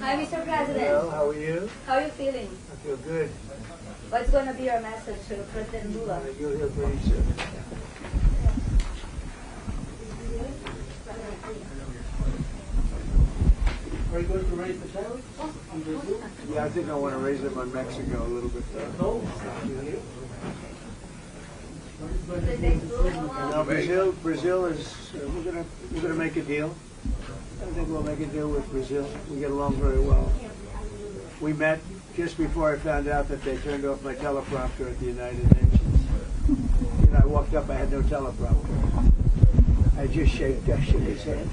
Hi, Mr. President. Hello, how are you? How are you feeling? I feel good. What's going to be your message to President Lula? You'll hear pretty soon. Are you going to raise the tariffs on Brazil? Yeah, I think I want to raise them on Mexico a little bit. No. No, Brazil is. We're gonna make a deal. I think we'll make a deal with Brazil. We get along very well. We met just before I found out that they turned off my teleprompter at the United Nations. You know, I walked up, I had no teleprompter. I just shook his hand.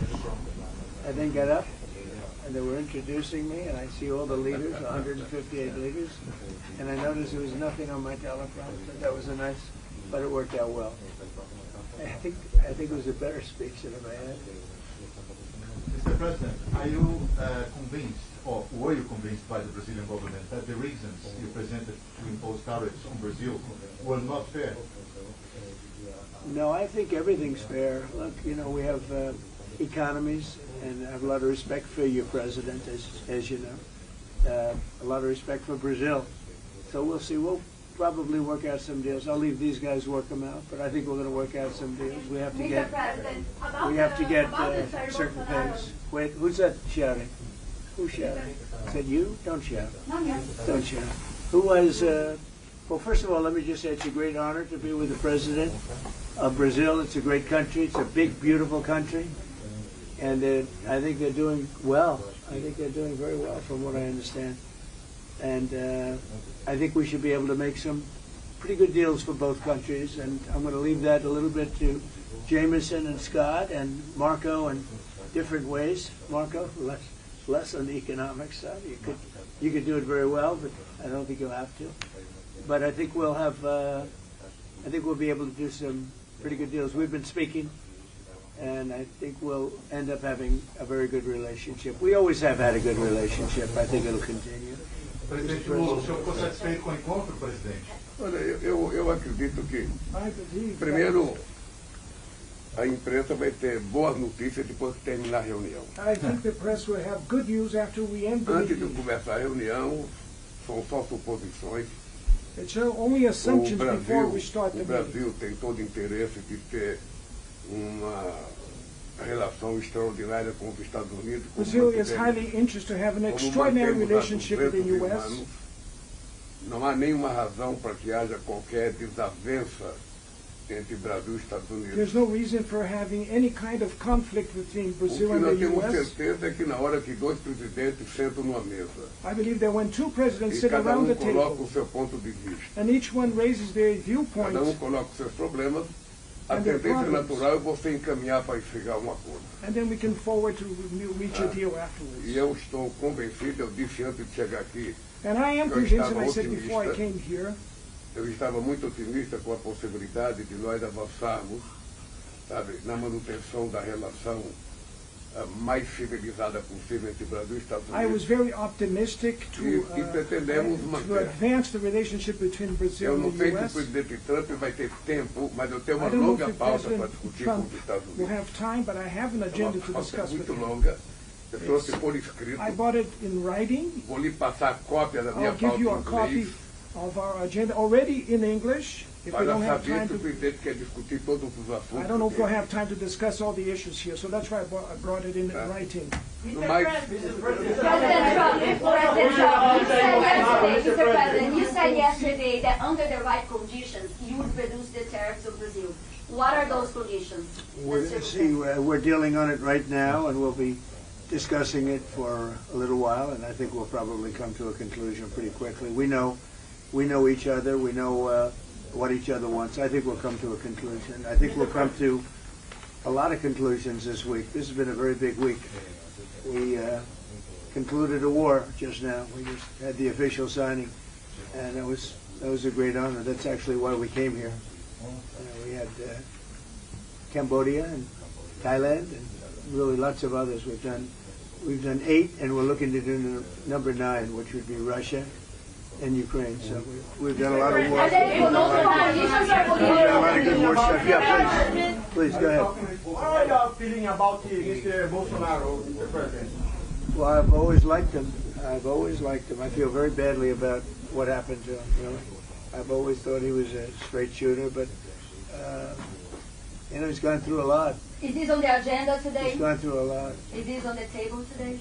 I then got up, and they were introducing me, and I see all the leaders, 158 leaders, and I noticed there was nothing on my teleprompter. That was a nice, but it worked out well. I think it was a better speech than I had. Mr. President, are you convinced, or were you convinced by the Brazilian government that the reasons you presented to impose tariffs on Brazil were not fair? No, I think everything's fair. Look, you know, we have economies, and I have a lot of respect for your president, as you know. A lot of respect for Brazil. So we'll see. We'll probably work out some deals. I'll leave these guys work them out, but I think we're going to work out some deals. We have to get certain things. Wait, who's that shouting? Who's shouting? Is that you? Don't shout. Don't shout. Who was? Well, first of all, let me just say it's a great honor to be with the president of Brazil. It's a great country. It's a big, beautiful country, and I think they're doing well. I think they're doing very well, from what I understand. And I think we should be able to make some pretty good deals for both countries. And I'm going to leave that a little bit to Jameson and Scott and Marco in different ways. Marco, less on the economic side. You could do it very well, but I don't think you'll have to. But I think we'll have. I think we'll be able to do some pretty good deals. We've been speaking, and I think we'll end up having a very good relationship. We always have had a good relationship. I think it'll continue. Presidente Lula, o senhor ficou satisfeito com o encontro, presidente? Olha, eu acredito que, primeiro, a imprensa vai ter boas notícias depois que terminar a reunião. I think the press will have good news after we end the Antes de meeting. começar a reunião, são só suposições. It's only assumptions before we start the O meeting. Brasil tem todo interesse de ter uma relação extraordinária com os Estados Unidos. Brazil is highly interested to have an extraordinary relationship with the U.S. Não há nenhuma razão para que haja qualquer desavença entre Brasil e Estados Unidos. There's no reason for having any kind of conflict between Brazil O que and nós the temos U.S. certeza é que na hora que dois presidentes sentam numa mesa I believe that when two presidents e sit cada around the coloca table o seu ponto de vista, and each one raises their viewpoint, cada coloca os seus problemas, a And their tendência problems. natural é você encaminhar para chegar a um acordo. and then we can forward to reach a deal afterwards. E eu estou convencido, eu disse antes de chegar aqui, And I am Eu convinced, estava and I said before I otimista. came here, eu estava muito otimista com a possibilidade de nós avançarmos, sabe, na manutenção da relação mais civilizada possível entre Brasil e Estados I was Unidos. very optimistic E pretendemos to manter. advance the relationship between Brazil Eu não and sei the se o U.S. presidente Trump vai ter tempo, mas eu tenho uma I don't know longa if the pauta para President discutir Trump com os Estados will Unidos. have time, but I have an É agenda uma to pauta discuss with muito him. longa. Eu trouxe por escrito. I bought it in writing. Vou lhe passar a cópia da minha I'll give pauta you em a copy inglês, of our agenda already in English. If we para don't have saber time que o to, presidente quer discutir todos os assuntos. I don't know if we'll have time to discuss all the issues here. So that's why I brought it in writing. No mais, President Trump, Mr. President, you said yesterday that under the right conditions, you would reduce the tariffs of Brazil. What are those conditions? We're dealing on it right now, and we'll be discussing it for a little while, and I think we'll probably come to a conclusion pretty quickly. We know each other. We know what each other wants. I think we'll come to a conclusion. I think we'll come to a lot of conclusions this week. This has been a very big week. We concluded a war just now. We just had the official signing, and that was a great honor. That's actually why we came here. We had Cambodia and Thailand and really lots of others. We've done 8, and we're looking to do number 9, which would be Russia and Ukraine. So we've done a lot of work. We've done a lot of good work stuff. Yeah, please go ahead. How are you feeling about Mr. Bolsonaro, Mr. President? Well, I've always liked him. I've always liked him. I feel very badly about what happened to him. You know, I've always thought he was a straight shooter, but you know, he's gone through a lot. Is this on the agenda today? He's gone through a lot. Is this on the table today?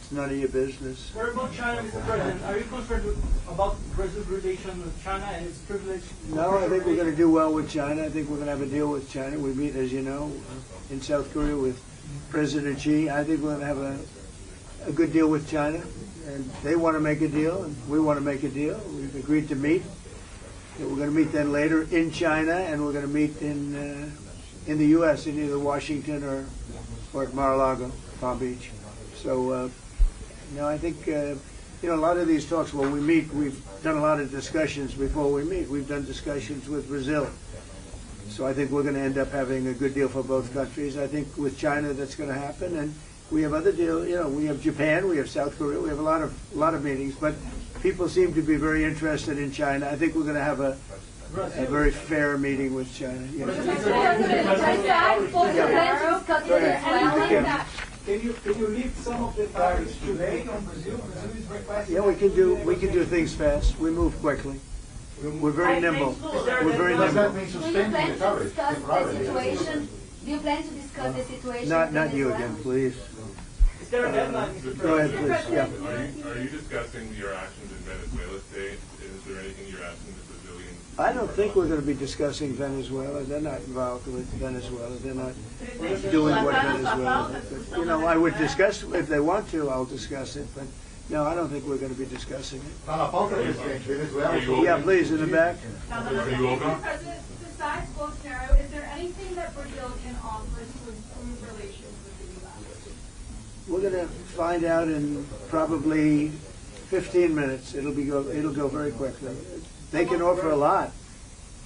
It's none of your business. What about China, Mr. President? Are you concerned about Brazil's relation with China and its privilege? No, I think we're going to do well with China. I think we're going to have a deal with China. We meet, as you know, in South Korea with President Xi. I think we're going to have a good deal with China. And they want to make a deal, and we want to make a deal. We've agreed to meet. We're going to meet then later in China, and we're going to meet in the U.S. in either Washington or at Mar-a-Lago, Palm Beach. So, you know, I think you know, a lot of these talks when we meet, we've done a lot of discussions before we meet. We've done discussions with Brazil. So I think we're going to end up having a good deal for both countries. I think with China that's going to happen, and we have other deals. You know, we have Japan, we have South Korea, we have a lot of meetings. But people seem to be very interested in China. I think we're going to have a very fair meeting with China. Yes. Can you lift some of the tariffs today on Brazil? Brazil is requesting. Yeah, we can do things fast. We move quickly. We're very nimble. We're very Does that nimble. mean Do you suspending plan the to tariffs discuss the temporarily? situation? Do you plan to discuss the situation? Not in you Venezuela? again, please. Is there a deadline, Mr. Go ahead, President? please. Yeah. Are you discussing your actions in Venezuela today? Is there anything you're asking the Brazilians? I don't think we're going to be discussing Venezuela. They're not involved with Venezuela. They're not doing what Venezuela does. But, you know, I would discuss, if they want to, I'll discuss it. But no, I don't think we're going to be discussing it. Está na pauta, presidente. Venezuela. Yeah, please, in the back. Are you open? Mr. President, besides Bolsonaro, is there anything that Brazil can offer to improve relations with the U.S.? We're going to find out in probably 15 minutes. It'll go very quickly. They can offer a lot,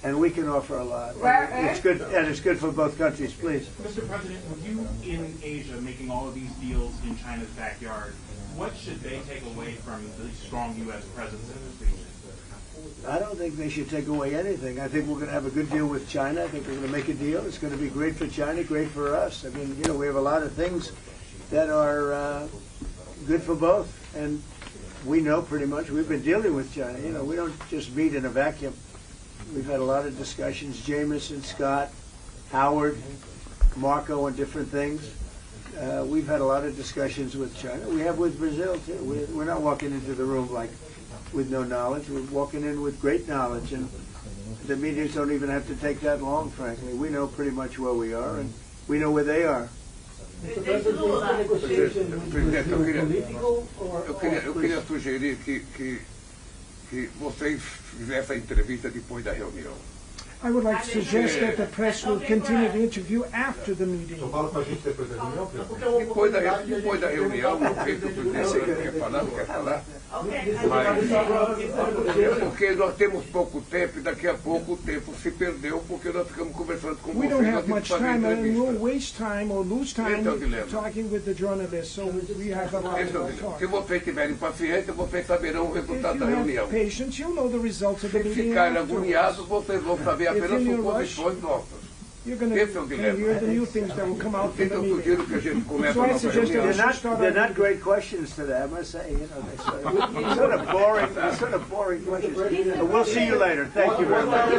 and we can offer a lot. It's good, and it's good for both countries. Please. Mr. President, with you in Asia making all of these deals in China's backyard, what should they take away from the strong U.S. presence in this region? I don't think they should take away anything. I think we're going to have a good deal with China. I think we're going to make a deal. It's going to be great for China, great for us. I mean, you know, we have a lot of things that are good for both, and we know pretty much. We've been dealing with China. You know, we don't just meet in a vacuum. We've had a lot of discussions. Jameson, Scott, Howard, Marco, on different things. We've had a lot of discussions with China. We have with Brazil too. We're not walking into the room like with no knowledge. We're walking in with great knowledge, and the meetings don't even have to take that long, frankly. We know pretty much where we are, and we know where they are. Mr. President, is the negotiation with Presidente, political or eu queria sugerir que vocês fizessem essa entrevista depois da reunião. I would like to suggest that the press will continue the interview after the meeting. Só fala com a gente depois da reunião, presidente. Depois da reunião, não sei se o presidente quer falar, não quer falar. Porque nós temos pouco tempo e daqui a pouco o tempo se perdeu porque nós ficamos conversando com We vocês. don't Nós have temos much que fazer time, and we'll entrevista. waste time or lose time Esse é o dilema. talking with the journalists, so we have a lot Esse é o of dilema. talk. Se vocês tiverem paciência, vocês saberão o If resultado da you reunião. have patience, you'll know the results of the Se meeting ficarem afterwards. agoniados, vocês vão saber apenas If you're in a suposições nossas. You're going to Esse é o dilema. hear the new things that will come out from the Então eu meeting. sugiro que a gente comece So a I nossa suggest that reunião. They're not great questions today, I must say. You know, they're sort of boring questions. But we'll see you later. Thank you very much.